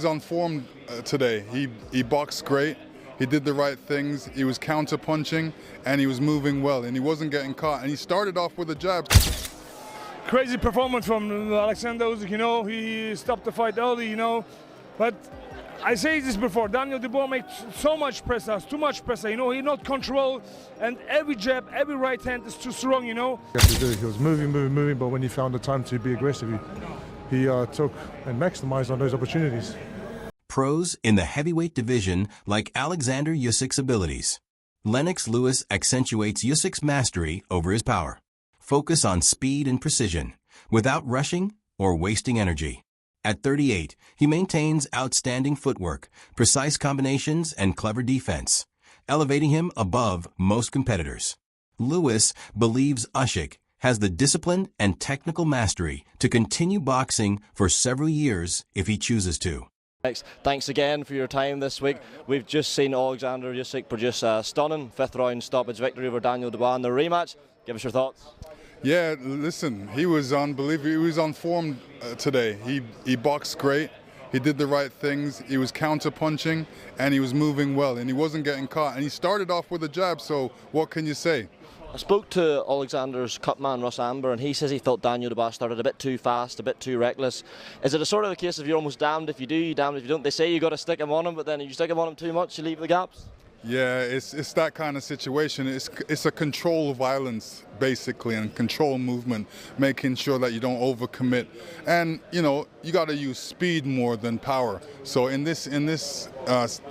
was on form today. He boxed great. He did the right things. He was counter-punching, and he was moving well, and he wasn't getting caught. And he started off with a jab. Crazy performance from Oleksandr Usyk, you know. He stopped the fight early, you know. But I say this before, Daniel Dubois made so much pressure, too much pressure, you know. He not control, and every jab, every right hand is too strong, you know. He was moving, but when he found the time to be aggressive, he took and maximized on those opportunities. Pros in the heavyweight division like Oleksandr Usyk's abilities. Lennox Lewis accentuates Usyk's mastery over his power. Focus on speed and precision, without rushing or wasting energy. At 38, he maintains outstanding footwork, precise combinations, and clever defense, elevating him above most competitors. Lewis believes Usyk has the discipline and technical mastery to continue boxing for several years if he chooses to. Thanks again for your time this week. We've just seen Oleksandr Usyk produce a stunning fifth-round stoppage victory over Daniel Dubois in the rematch. Give us your thoughts. Yeah, listen, he was unbelievable. He was on form today. He boxed great. He did the right things. He was counter-punching, and he was moving well, and he wasn't getting caught. And he started off with a jab, so what can you say? I spoke to Oleksandr's cutman, Russ Amber, and he says he thought Daniel Dubois started a bit too fast, a bit too reckless. Is it a sort of a case of you're almost damned if you do, damned if you don't? They say you got to stick him on him, but then if you stick him on him too much, you leave the gaps? Yeah, it's that kind of situation. It's a control violence, basically, and control movement, making sure that you don't overcommit. And, you know, you got to use speed more than power. So in this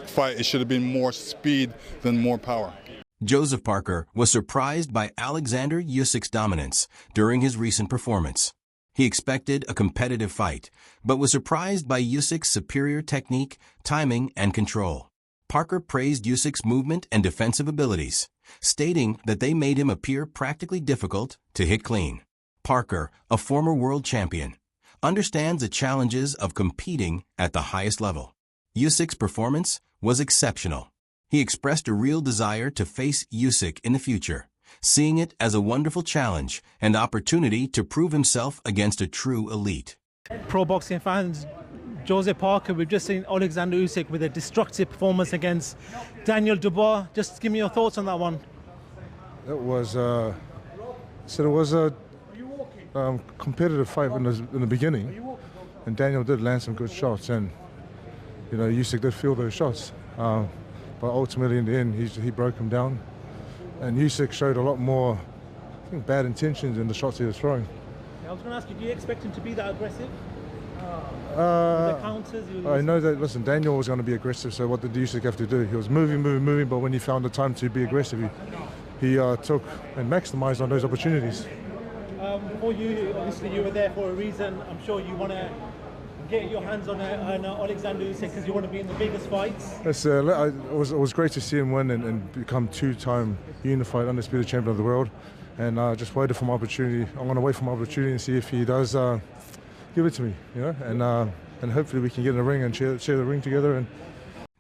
fight, it should have been more speed than more power. Joseph Parker was surprised by Oleksandr Usyk's dominance during his recent performance. He expected a competitive fight, but was surprised by Usyk's superior technique, timing, and control. Parker praised Usyk's movement and defensive abilities, stating that they made him appear practically difficult to hit clean. Parker, a former world champion, understands the challenges of competing at the highest level. Usyk's performance was exceptional. He expressed a real desire to face Usyk in the future, seeing it as a wonderful challenge and opportunity to prove himself against a true elite. Pro boxing fans, Joseph Parker, we've just seen Oleksandr Usyk with a destructive performance against Daniel Dubois. Just give me your thoughts on that one. It was a competitive fight in the beginning, and Daniel did land some good shots, and you know Usyk did feel those shots. But ultimately, in the end, he broke him down. And Usyk showed a lot more, I think, bad intentions in the shots he was throwing. I was going to ask you, do you expect him to be that aggressive? The counters? I know that, listen, Daniel was going to be aggressive, so what did Usyk have to do? He was moving, but when he found the time to be aggressive, he took and maximized on those opportunities. For you, obviously, you were there for a reason. I'm sure you want to get your hands on Oleksandr Usyk because you want to be in the biggest fights. Yes, it was great to see him win and become two-time unified undisputed champion of the world, and just waited for my opportunity. I'm going to wait for my opportunity and see if he does give it to me, you know, and hopefully we can get in the ring and share the ring together. And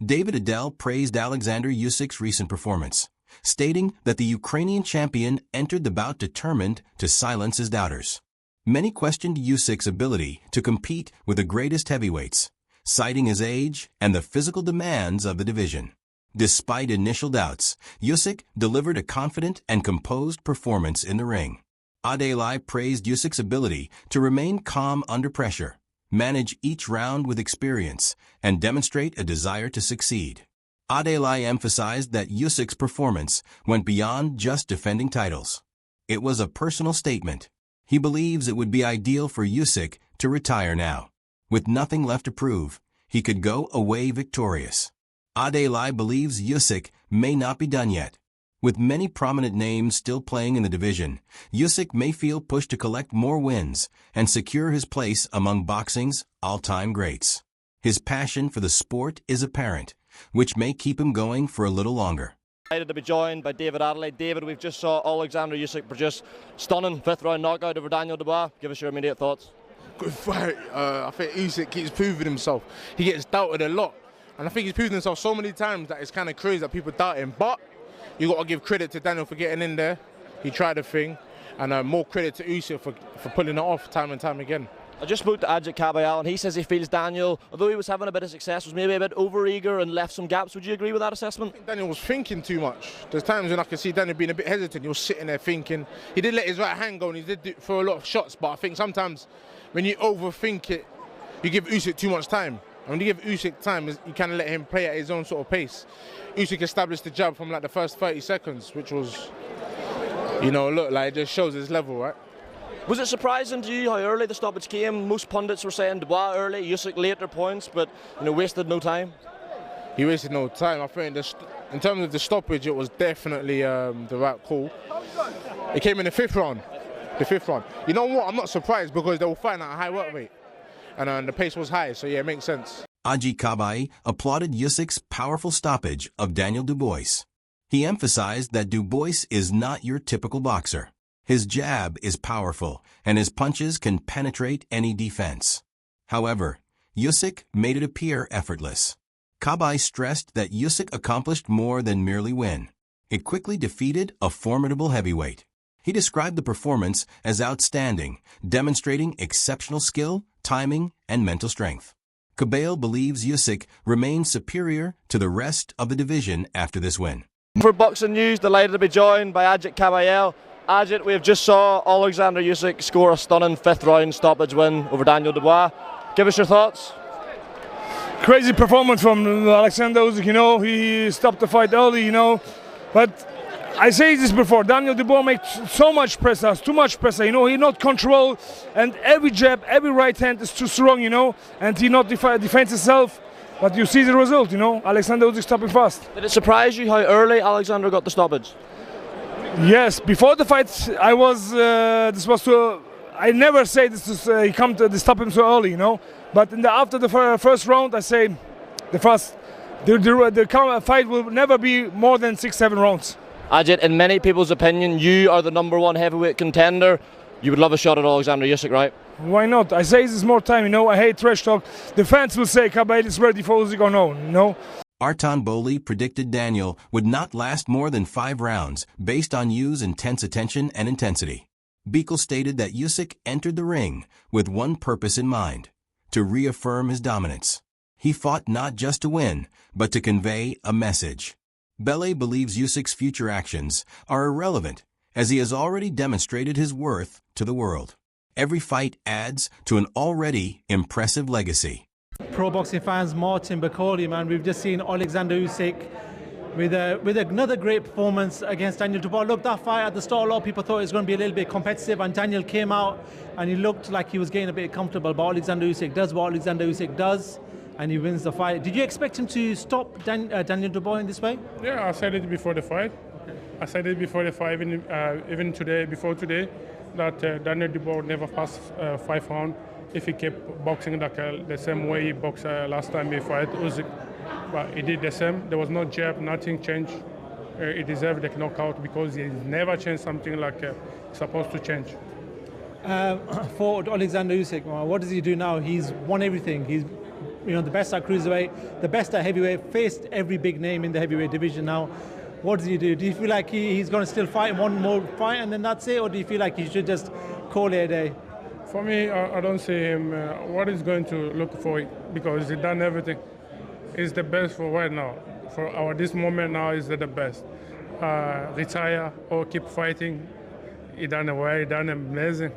David Adel praised Oleksandr Usyk's recent performance, stating that the Ukrainian champion entered the bout determined to silence his doubters. Many questioned Usyk's ability to compete with the greatest heavyweights, citing his age and the physical demands of the division. Despite initial doubts, Usyk delivered a confident and composed performance in the ring. Adelai praised Usyk's ability to remain calm under pressure, manage each round with experience, and demonstrate a desire to succeed. Adelai emphasized that Usyk's performance went beyond just defending titles. It was a personal statement. He believes it would be ideal for Usyk to retire now. With nothing left to prove, he could go away victorious. Adelai believes Usyk may not be done yet. With many prominent names still playing in the division, Usyk may feel pushed to collect more wins and secure his place among boxing's all-time greats. His passion for the sport is apparent, which may keep him going for a little longer. Excited to be joined by David Adelaide. David, we've just saw Oleksandr Usyk produce stunning fifth-round knockout over Daniel Dubois. Give us your immediate thoughts. Good fight. I think Usyk keeps proving himself. He gets doubted a lot, and I think he's proven himself so many times that it's kind of crazy that people doubt him. But you got to give credit to Daniel for getting in there. He tried the thing, and more credit to Usyk for pulling it off time and time again. I just spoke to Ajit Kabayal and he says he feels Daniel, although he was having a bit of success, was maybe a bit overeager and left some gaps. Would you agree with that assessment? I think Daniel was thinking too much. There's times when I could see Daniel being a bit hesitant. He was sitting there thinking. He did let his right hand go and he did throw a lot of shots, but I think sometimes when you overthink it, you give Usyk too much time. And when you give Usyk time, you kind of let him play at his own sort of pace. Usyk established the jab from like the first 30 seconds, which was, you know, look, like it just shows his level, right? Was it surprising to you how early the stoppage came? Most pundits were saying Dubois early, Usyk later points, but wasted no time. He wasted no time. I think in terms of the stoppage, it was definitely the right call. It came in the fifth round. You know what? I'm not surprised because they were fighting at a high work rate, and the pace was high. So yeah, it makes sense. Ajit Kabayal applauded Usyk's powerful stoppage of Daniel Dubois. He emphasized that Dubois is not your typical boxer. His jab is powerful, and his punches can penetrate any defense. However, Usyk made it appear effortless. Kabayal stressed that Usyk accomplished more than merely win. It quickly defeated a formidable heavyweight. He described the performance as outstanding, demonstrating exceptional skill, timing, and mental strength. Kabayal believes Usyk remains superior to the rest of the division after this win. For Boxing News, delighted to be joined by Ajit Kabayal. Ajit, we have just saw Oleksandr Usyk score a stunning fifth round stoppage win over Daniel Dubois. Give us your thoughts. Crazy performance from Oleksandr Usyk, he stopped the fight early, but I say this before, Daniel Dubois makes so much pressure, too much pressure, he not control, and every jab, every right hand is too strong, and he not defends himself, but you see the result, Oleksandr Usyk stopping fast. Did it surprise you how early Oleksandr got the stoppage? Yes, before the fight, I never say this is he come to stop him so early, but after the first round, I say the fight will never be more than 6-7 rounds. Ajit, in many people's opinion, you are the #1 heavyweight contender. You would love a shot at Oleksandr Usyk, right? Why not? I say this is more time, I hate trash talk. The fans will say Kabayal is ready for Usyk or no. Artan Boli predicted Daniel would not last more than 5 rounds based on U's intense attention and intensity. Beekle stated that Usyk entered the ring with one purpose in mind, to reaffirm his dominance. He fought not just to win, but to convey a message. Bele believes Usyk's future actions are irrelevant as he has already demonstrated his worth to the world. Every fight adds to an already impressive legacy. Pro boxing fans, Martin Bakoli, man, we've just seen Oleksandr Usyk with another great performance against Daniel Dubois. Look, that fight at the start, a lot of people thought it was going to be a little bit competitive, and Daniel came out and he looked like he was getting a bit comfortable. But Oleksandr Usyk does what Oleksandr Usyk does, and he wins the fight. Did you expect him to stop Daniel Dubois in this way? Yeah, I said it before the fight. I said it before the fight, even today, that Daniel Dubois would never pass 5 rounds if he kept boxing like the same way he boxed last time he fought Usyk. But he did the same. There was no jab, nothing changed. He deserved the knockout because he never changed something like he's supposed to change. For Oleksandr Usyk, what does he do now? He's won everything. He's the best at cruiserweight, the best at heavyweight, faced every big name in the heavyweight division now. What does he do? Do you feel like he's going to still fight one more fight and then that's it? Or do you feel like he should just call it a day? For me, I don't see him what he's going to look for because he's done everything. He's the best for right now. For this moment now, he's the best. Retire or keep fighting. He done amazing.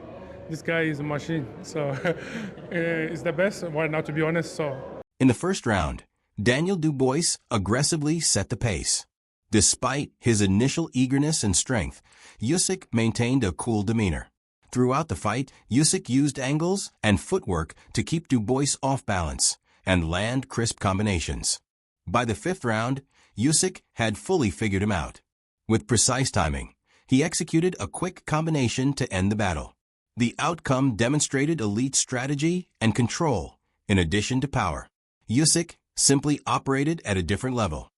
This guy is a machine. So he's the best right now, to be honest. In the first round, Daniel Dubois aggressively set the pace. Despite his initial eagerness and strength, Usyk maintained a cool demeanor. Throughout the fight, Usyk used angles and footwork to keep Dubois off balance and land crisp combinations. By the 5th round, Usyk had fully figured him out. With precise timing, he executed a quick combination to end the battle. The outcome demonstrated elite strategy and control, in addition to power. Usyk simply operated at a different level.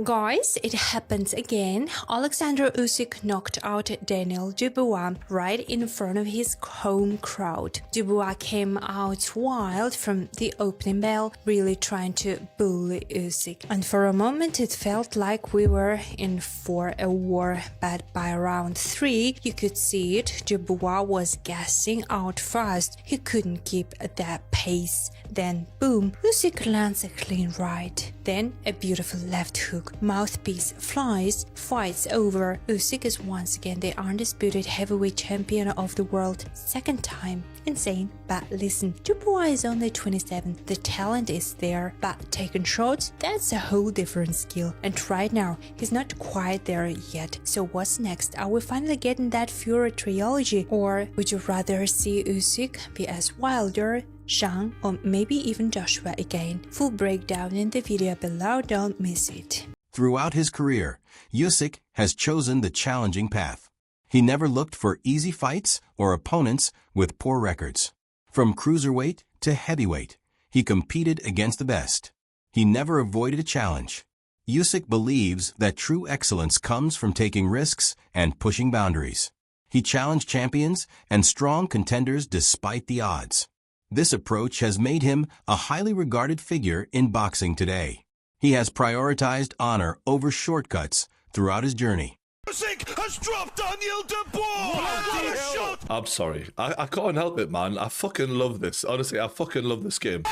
Guys, it happens again. Oleksandr Usyk knocked out Daniel Dubois right in front of his home crowd. Dubois came out wild from the opening bell, really trying to bully Usyk. And for a moment it felt like we were in for a war, but by round 3 you could see it. Dubois was gassing out fast. He couldn't keep that pace. Then boom, Usyk lands a clean right. Then a beautiful left hook. Mouthpiece flies, fight's over. Usyk is once again the undisputed heavyweight champion of the world. Second time. Insane, but listen, Dubois is only 27. The talent is there, but taking shots, that's a whole different skill. And right now, he's not quite there yet. So what's next? Are we finally getting that Fury trilogy? Or would you rather see Usyk be as Wilder, Zhang, or maybe even Joshua again? Full breakdown in the video below, don't miss it. Throughout his career, Usyk has chosen the challenging path. He never looked for easy fights or opponents with poor records. From cruiserweight to heavyweight, he competed against the best. He never avoided a challenge. Usyk believes that true excellence comes from taking risks and pushing boundaries. He challenged champions and strong contenders despite the odds. This approach has made him a highly regarded figure in boxing today. He has prioritized honor over shortcuts throughout his journey. Usyk has dropped Daniel Dubois! What a shot! I'm sorry. I can't help it, man. I fucking love this. Honestly, I fucking love this game.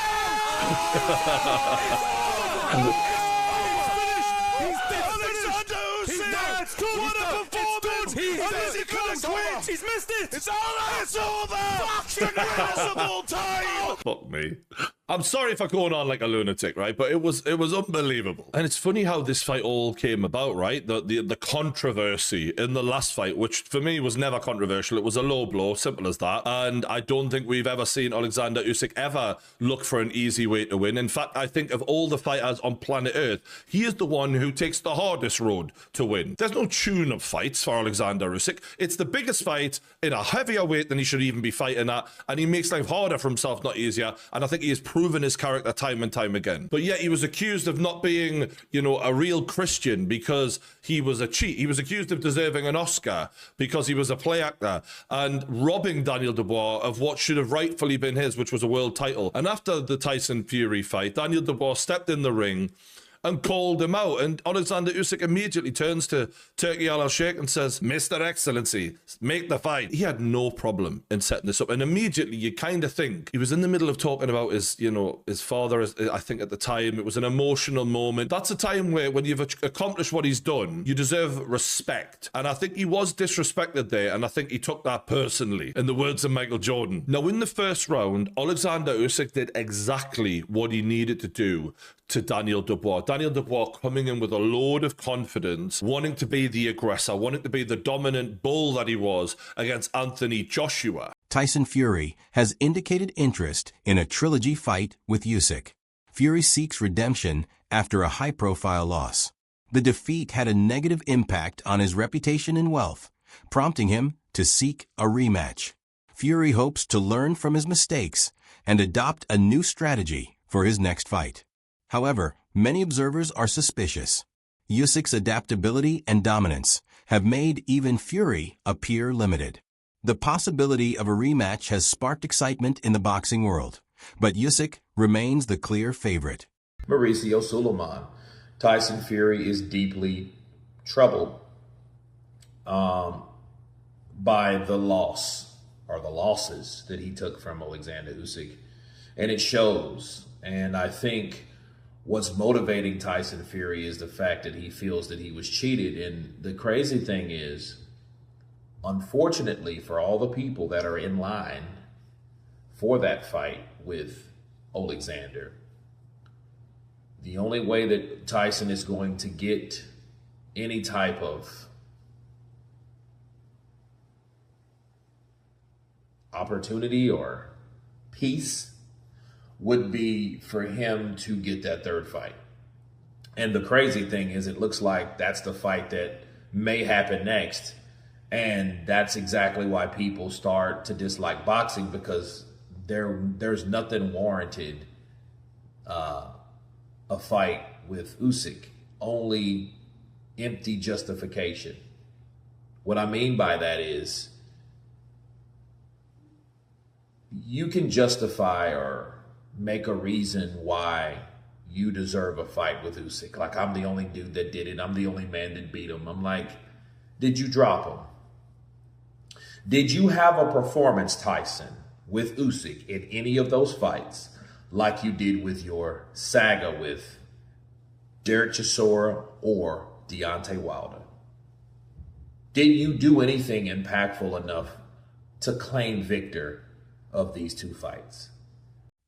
He's missed it! It's over! It's over! Impossible time! Fuck me. I'm sorry for going on like a lunatic, right? But it was unbelievable. And it's funny how this fight all came about, right? The controversy in the last fight, which for me was never controversial. It was a low blow, simple as that. And I don't think we've ever seen Oleksandr Usyk ever look for an easy way to win. In fact, I think of all the fighters on planet Earth, he is the one who takes the hardest road to win. There's no tune-up fights for Oleksandr Usyk. It's the biggest fight in a heavier weight than he should even be fighting at, and he makes life harder for himself, not easier. And I think he has proven his character time and time again. But yet he was accused of not being, you know, a real Christian because he was a cheat. He was accused of deserving an Oscar because he was a play actor and robbing Daniel Dubois of what should have rightfully been his, which was a world title. And after the Tyson Fury fight, Daniel Dubois stepped in the ring and called him out. And Oleksandr Usyk immediately turns to Turki Al-Sheikh and says, Mr. Excellency, make the fight. He had no problem in setting this up. And immediately you kind of think he was in the middle of talking about his, you know, his father, I think at the time. It was an emotional moment. That's a time where when you've accomplished what he's done, you deserve respect. And I think he was disrespected there. And I think he took that personally, in the words of Michael Jordan. Now, in the first round, Oleksandr Usyk did exactly what he needed to do to Daniel Dubois. Daniel Dubois coming in with a load of confidence, wanting to be the aggressor, wanting to be the dominant bull that he was against Anthony Joshua. Tyson Fury has indicated interest in a trilogy fight with Usyk. Fury seeks redemption after a high-profile loss. The defeat had a negative impact on his reputation and wealth, prompting him to seek a rematch. Fury hopes to learn from his mistakes and adopt a new strategy for his next fight. However, many observers are suspicious. Usyk's adaptability and dominance have made even Fury appear limited. The possibility of a rematch has sparked excitement in the boxing world, but Usyk remains the clear favorite. Mauricio Suleiman. Tyson Fury is deeply troubled by the loss or the losses that he took from Oleksandr Usyk, and it shows. And I think what's motivating Tyson Fury is the fact that he feels that he was cheated. And the crazy thing is, unfortunately for all the people that are in line for that fight with Oleksandr, the only way that Tyson is going to get any type of opportunity or peace would be for him to get that third fight. And the crazy thing is, it looks like that's the fight that may happen next. And that's exactly why people start to dislike boxing, because there's nothing warranted a fight with Usyk only empty justification. What I mean by that is you can justify or make a reason why you deserve a fight with Usyk. Like, I'm the only dude that did it. I'm the only man that beat him. I'm like, did you drop him? Did you have a performance, Tyson, with Usyk in any of those fights like you did with your saga with Derek Chisora or Deontay Wilder? Did you do anything impactful enough to claim victor of these two fights?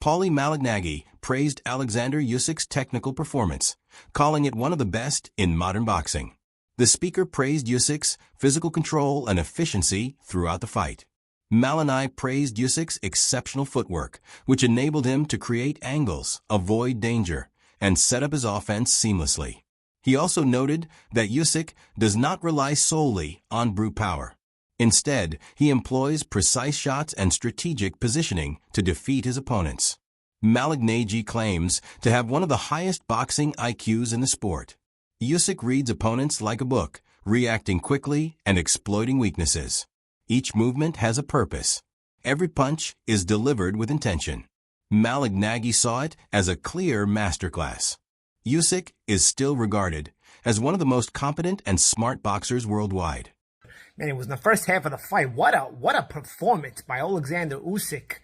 Paulie Malignaggi praised Oleksandr Usyk's technical performance, calling it one of the best in modern boxing. The speaker praised Usyk's physical control and efficiency throughout the fight. Malignaggi praised Usyk's exceptional footwork, which enabled him to create angles, avoid danger, and set up his offense seamlessly. He also noted that Usyk does not rely solely on brute power. Instead, he employs precise shots and strategic positioning to defeat his opponents. Malignaggi claims to have one of the highest boxing IQs in the sport. Usyk reads opponents like a book, reacting quickly and exploiting weaknesses. Each movement has a purpose. Every punch is delivered with intention. Malignaggi saw it as a clear masterclass. Usyk is still regarded as one of the most competent and smart boxers worldwide. Man, it was in the first half of the fight. What a performance by Oleksandr Usyk.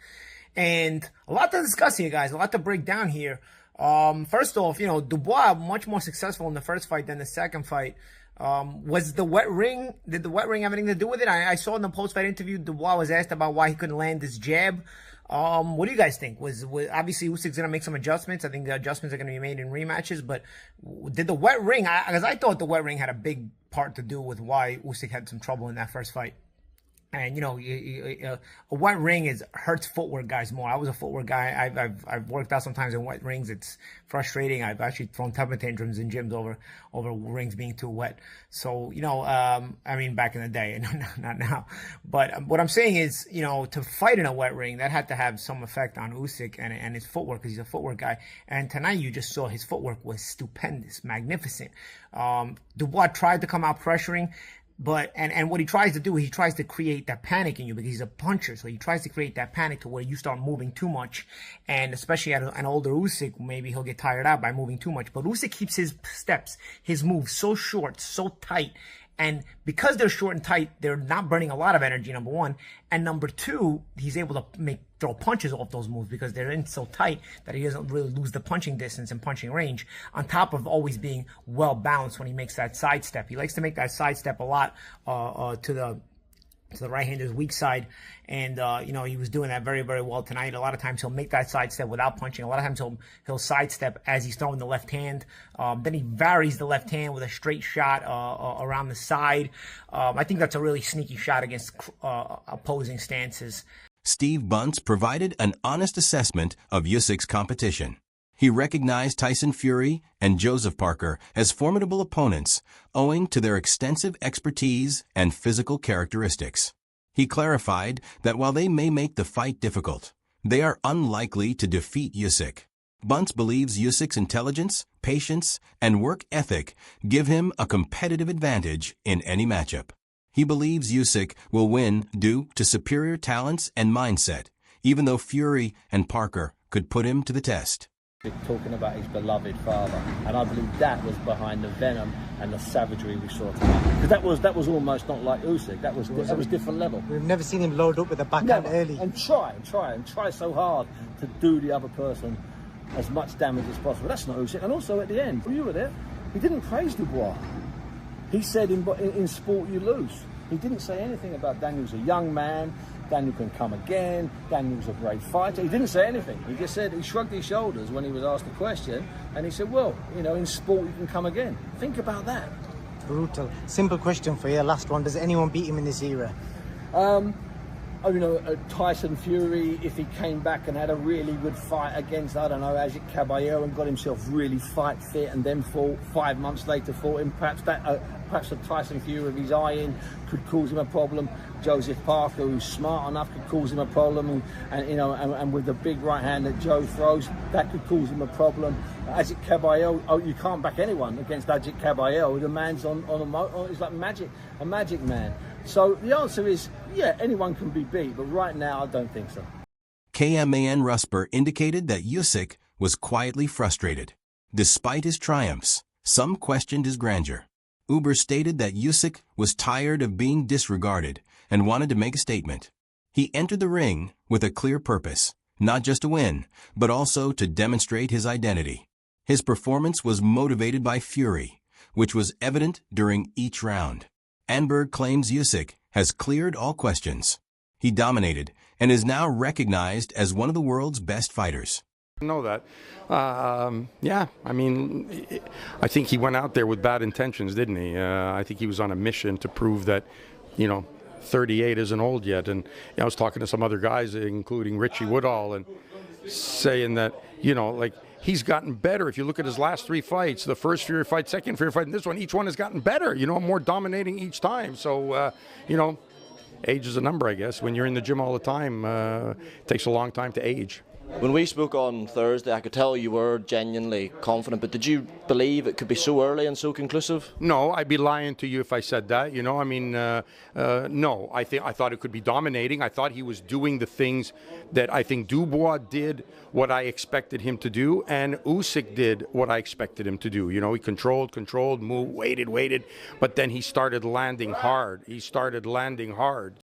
And a lot to discuss here, guys. A lot to break down here. First off, you know, Dubois much more successful in the first fight than the second fight. Was the wet ring, did the wet ring have anything to do with it? I saw in the post-fight interview, Dubois was asked about why he couldn't land his jab. What do you guys think? Was obviously Usyk's going to make some adjustments. I think the adjustments are going to be made in rematches, but did the wet ring, because I thought the wet ring had a big part to do with why Usyk had some trouble in that first fight. And, you know, a wet ring hurts footwork guys more. I was a footwork guy. I've worked out sometimes in wet rings. It's frustrating. I've actually thrown temper tantrums in gyms over rings being too wet. So, you know, I mean, back in the day, not now. But what I'm saying is, you know, to fight in a wet ring, that had to have some effect on Usyk and his footwork, because he's a footwork guy. And tonight you just saw his footwork was stupendous, magnificent. Dubois tried to come out pressuring. But, and what he tries to do, he tries to create that panic in you because he's a puncher. So he tries to create that panic to where you start moving too much. And especially at an older Usyk, maybe he'll get tired out by moving too much. But Usyk keeps his steps, his moves so short, so tight. And because they're short and tight, they're not burning a lot of energy, number one. And number two, he's able to throw punches off those moves because they're in so tight that he doesn't really lose the punching distance and punching range, on top of always being well balanced when he makes that sidestep. He likes to make that sidestep a lot to the right-hander's weak side. And, you know, he was doing that very, very well tonight. A lot of times he'll make that sidestep without punching. A lot of times he'll sidestep as he's throwing the left hand. Then he varies the left hand with a straight shot around the side. I think that's a really sneaky shot against opposing stances. Steve Bunce provided an honest assessment of Usyk's competition. He recognized Tyson Fury and Joseph Parker as formidable opponents owing to their extensive expertise and physical characteristics. He clarified that while they may make the fight difficult, they are unlikely to defeat Usyk. Bunce believes Usyk's intelligence, patience, and work ethic give him a competitive advantage in any matchup. He believes Usyk will win due to superior talents and mindset, even though Fury and Parker could put him to the test. Talking about his beloved father, and I believe that was behind the venom and the savagery we saw tonight. Because that was almost not like Usyk. That was different level. We've never seen him load up with a backhand early. And try so hard to do the other person as much damage as possible. That's not Usyk. And also at the end, you were there, he didn't praise Dubois. He said in sport you lose. He didn't say anything about Daniel's a young man, Daniel can come again, Daniel's a great fighter. He didn't say anything. He just said, he shrugged his shoulders when he was asked a question, and he said, well, you know, in sport you can come again. Think about that. Brutal. Simple question for you, last one. Does anyone beat him in this era? Tyson Fury, if he came back and had a really good fight against, I don't know, Ajit Caballero and got himself really fight fit and then fought 5 months later, fought him, perhaps the Tyson Fury of his eye-in could cause him a problem. Joseph Parker, who's smart enough, could cause him a problem, and with the big right hand that Joe throws, that could cause him a problem. Ajit Caballero, you can't back anyone against Ajit Caballero. The man's on he's like a magic man. So the answer is, yeah, anyone can be beat, but right now I don't think so. KMAN Rusper indicated that Usyk was quietly frustrated. Despite his triumphs, some questioned his grandeur. Uber stated that Usyk was tired of being disregarded and wanted to make a statement. He entered the ring with a clear purpose, not just to win, but also to demonstrate his identity. His performance was motivated by fury, which was evident during each round. Anberg claims Usyk has cleared all questions. He dominated and is now recognized as one of the world's best fighters. I know that. Yeah, I mean, I think he went out there with bad intentions, didn't he? I think he was on a mission to prove that, 38 isn't old yet. And I was talking to some other guys, including Richie Woodall, and saying that, he's gotten better. If you look at his last 3 fights, the first Fury fight, second Fury fight, and this one, each one has gotten better, more dominating each time. So, age is a number, I guess. When you're in the gym all the time, it takes a long time to age. When we spoke on Thursday, I could tell you were genuinely confident, but did you believe it could be so early and so conclusive? No, I'd be lying to you if I said that. No. I thought it could be dominating. I thought he was doing the things that I think Dubois did what I expected him to do, and Usyk did what I expected him to do. He controlled, moved, waited, but then he started landing hard.